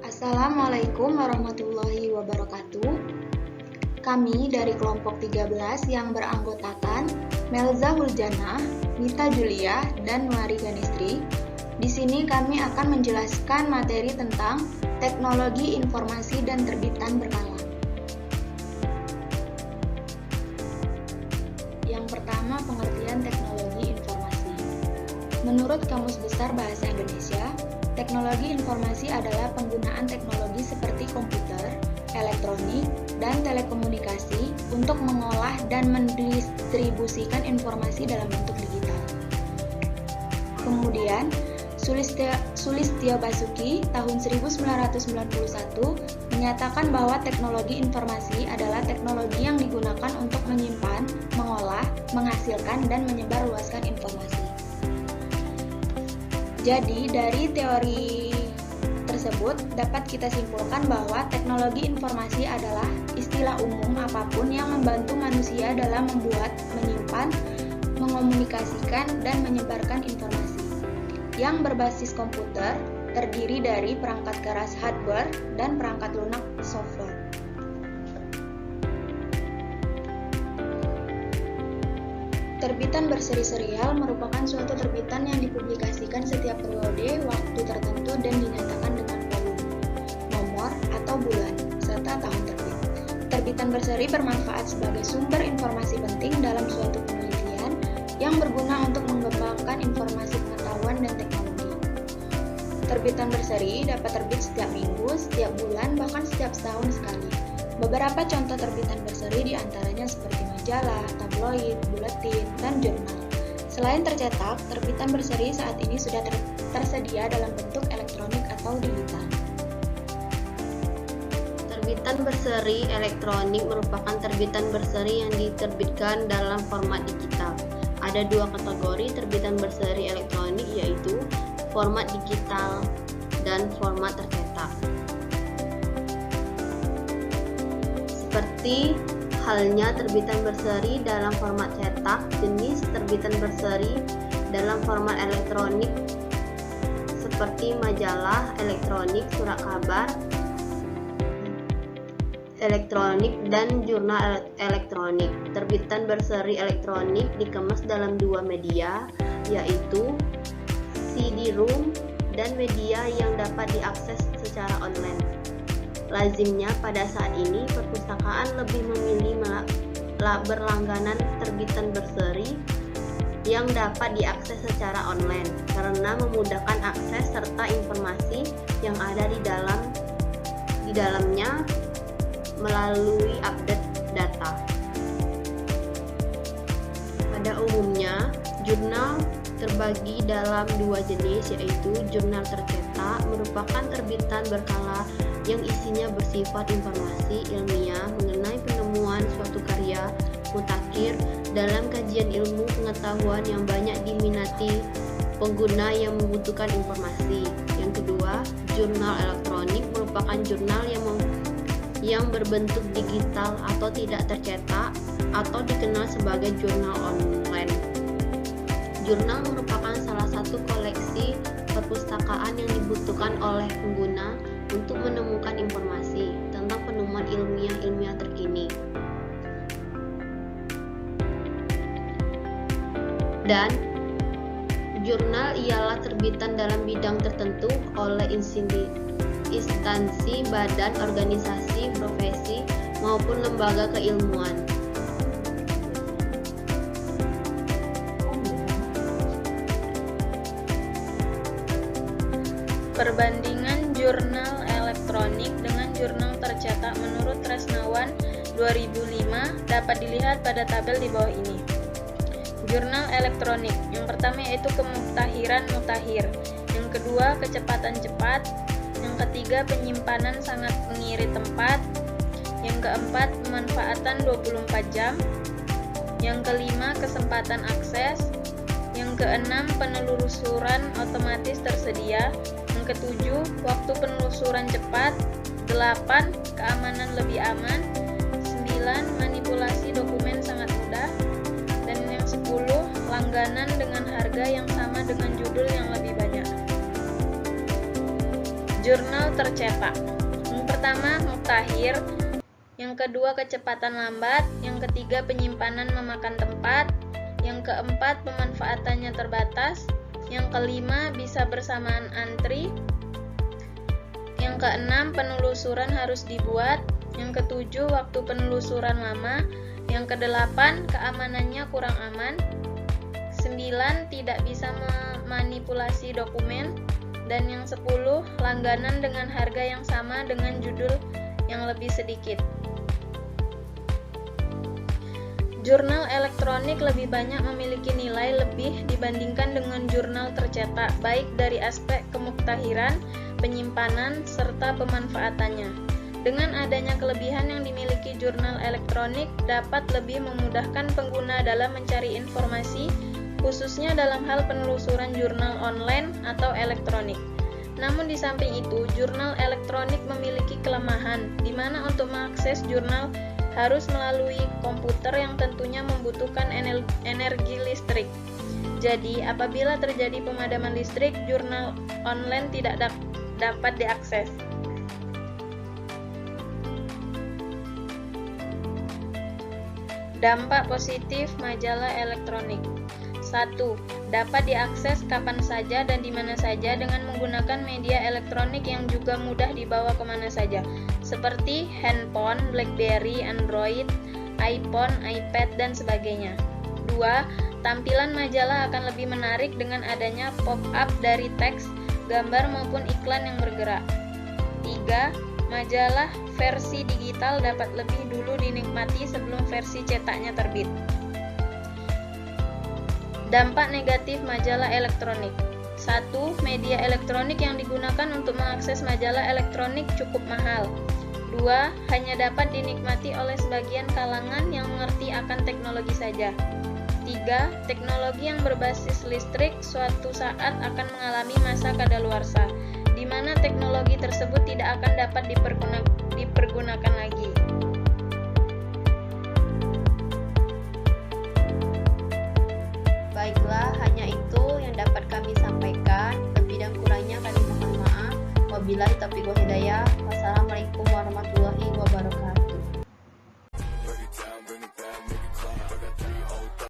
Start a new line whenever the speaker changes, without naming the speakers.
Assalamualaikum warahmatullahi wabarakatuh. Kami dari kelompok 13 yang beranggotakan Melza Huljana, Mita Julia, dan Nuari Ganistri. Di sini kami akan menjelaskan materi tentang teknologi informasi dan terbitan berkala. Yang pertama, pengertian teknologi informasi. Menurut Kamus Besar Bahasa Indonesia, teknologi informasi adalah penggunaan teknologi seperti komputer, elektronik, dan telekomunikasi untuk mengolah dan mendistribusikan informasi dalam bentuk digital. Kemudian, Sulistyo Basuki tahun 1991 menyatakan bahwa teknologi informasi adalah teknologi yang digunakan untuk menyimpan, mengolah, menghasilkan, dan menyebarluaskan informasi. Jadi, dari teori tersebut dapat kita simpulkan bahwa teknologi informasi adalah istilah umum apapun yang membantu manusia dalam membuat, menyimpan, mengomunikasikan, dan menyebarkan informasi. Yang berbasis komputer terdiri dari perangkat keras hardware dan perangkat lunak software. Terbitan berseri-serial merupakan suatu terbitan yang dipublikasikan setiap periode waktu tertentu dan dinyatakan dengan volume, nomor, atau bulan, serta tahun terbit. Terbitan berseri bermanfaat sebagai sumber informasi penting dalam suatu penelitian yang berguna untuk mengembangkan informasi pengetahuan dan teknologi. Terbitan berseri dapat terbit setiap minggu, setiap bulan, bahkan setiap setahun sekali. Beberapa contoh terbitan berseri diantaranya seperti majalah, tabloid, buletin, dan jurnal. Selain tercetak, terbitan berseri saat ini sudah tersedia dalam bentuk elektronik atau digital.
Terbitan berseri elektronik merupakan terbitan berseri yang diterbitkan dalam format digital. Ada dua kategori terbitan berseri elektronik, yaitu format digital dan format tercetak. Seperti halnya terbitan berseri dalam format cetak, jenis terbitan berseri dalam format elektronik seperti majalah elektronik, surat kabar elektronik, dan jurnal elektronik. Terbitan berseri elektronik dikemas dalam dua media, yaitu CD-ROM dan media yang dapat diakses secara online. Lazimnya pada saat ini perpustakaan lebih memilih berlangganan terbitan berseri yang dapat diakses secara online karena memudahkan akses serta informasi yang ada di dalamnya melalui update data. Pada umumnya, jurnal terbagi dalam dua jenis, yaitu jurnal tercetak merupakan terbitan berkala yang isinya bersifat informasi ilmiah mengenai penemuan suatu karya mutakhir dalam kajian ilmu pengetahuan yang banyak diminati pengguna yang membutuhkan informasi. Yang kedua, jurnal elektronik merupakan jurnal yang berbentuk digital atau tidak tercetak atau dikenal sebagai jurnal online. Jurnal merupakan salah satu koleksi perpustakaan yang dibutuhkan oleh pengguna untuk menemukan informasi tentang penemuan ilmiah terkini. Dan jurnal ialah terbitan dalam bidang tertentu oleh instansi, badan, organisasi, profesi, maupun lembaga keilmuan.
Perbandingan jurnal elektronik dengan jurnal tercetak menurut Tresnawan 2005 dapat dilihat pada tabel di bawah ini. Jurnal elektronik, yang pertama yaitu kemutahiran mutakhir, yang kedua kecepatan cepat, yang ketiga penyimpanan sangat mengirit tempat, yang keempat pemanfaatan 24 jam, yang kelima kesempatan akses, yang keenam penelusuran otomatis tersedia, yang ketujuh waktu penelusuran cepat, 8. Keamanan lebih aman. 9. Manipulasi dokumen sangat mudah. Dan yang 10. Langganan dengan harga yang sama dengan judul yang lebih banyak. Jurnal tercetak. Yang pertama, mutakhir. Yang kedua, kecepatan lambat. Yang ketiga, penyimpanan memakan tempat. Yang keempat, pemanfaatannya terbatas. Yang kelima, bisa bersamaan antri. Yang keenam, penelusuran harus dibuat. Yang ketujuh, waktu penelusuran lama. Yang kedelapan, keamanannya kurang aman. 9. Tidak bisa memanipulasi dokumen. Dan yang 10, langganan dengan harga yang sama dengan judul yang lebih sedikit. Jurnal elektronik lebih banyak memiliki nilai lebih dibandingkan dengan jurnal tercetak, baik dari aspek kemuktahiran, penyimpanan, serta pemanfaatannya. Dengan adanya kelebihan yang dimiliki jurnal elektronik dapat lebih memudahkan pengguna dalam mencari informasi, khususnya dalam hal penelusuran jurnal online atau elektronik. Namun di samping itu, jurnal elektronik memiliki kelemahan, di mana untuk mengakses jurnal harus melalui komputer yang tentunya membutuhkan energi listrik. Jadi, apabila terjadi pemadaman listrik, jurnal online tidak dapat diakses. Dampak positif majalah elektronik. 1. Dapat diakses kapan saja dan di mana saja dengan menggunakan media elektronik yang juga mudah dibawa kemana saja, seperti handphone, BlackBerry, Android, iPhone, iPad, dan sebagainya. 2. Tampilan majalah akan lebih menarik dengan adanya pop-up dari teks, gambar maupun iklan yang bergerak. 3. Majalah versi digital dapat lebih dulu dinikmati sebelum versi cetaknya terbit. Dampak negatif majalah elektronik. 1. Media elektronik yang digunakan untuk mengakses majalah elektronik cukup mahal. 2. Hanya dapat dinikmati oleh sebagian kalangan yang mengerti akan teknologi saja. 3. Teknologi yang berbasis listrik suatu saat akan mengalami masa kadaluarsa, di mana teknologi tersebut tidak akan dapat dipergunakan lagi.
Baiklah, hanya itu yang dapat kami sampaikan. Lebih dan kurangnya kami mohon maaf. Wabillahi taufiq wal hidayah. Wassalamualaikum warahmatullahi wabarakatuh.